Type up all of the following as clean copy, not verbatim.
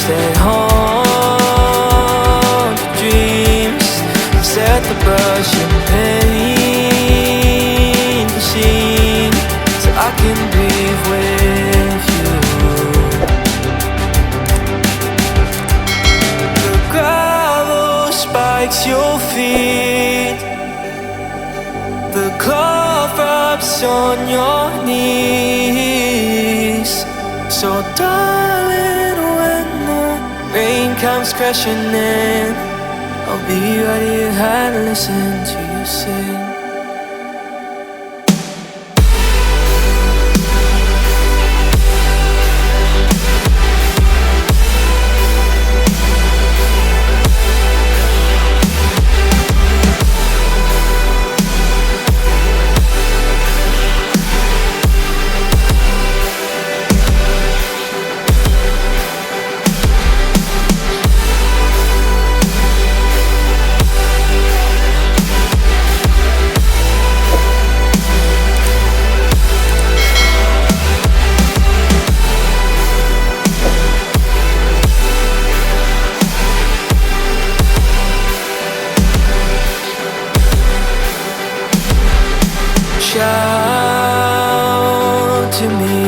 stay home for dreams. Set the brush and paint the scene so I can breathe with you. The gravel spikes your feet, the cloth wraps on your knees. So darling, when the rain comes crashing in, I'll be right here and listen to you sing. Shout to me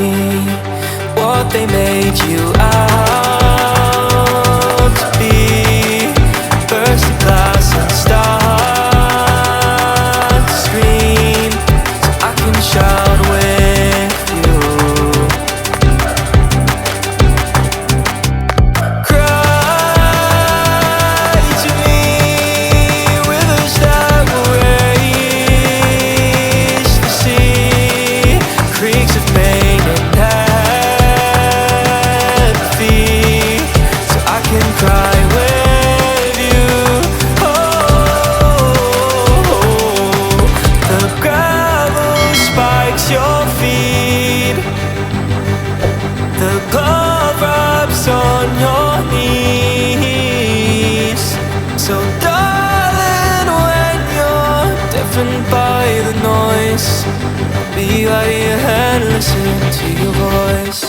what they made you out to be. Burst the glass and start to scream so I can shout with you. Cry to me rivers that will raise the sea, creeks of pain and apathy, so I can cry with you. Oh, the gravel spikes your feet, the glove wraps on your knees. So darling, when you're deafened by the noise, I'll be right here and listen to your voice.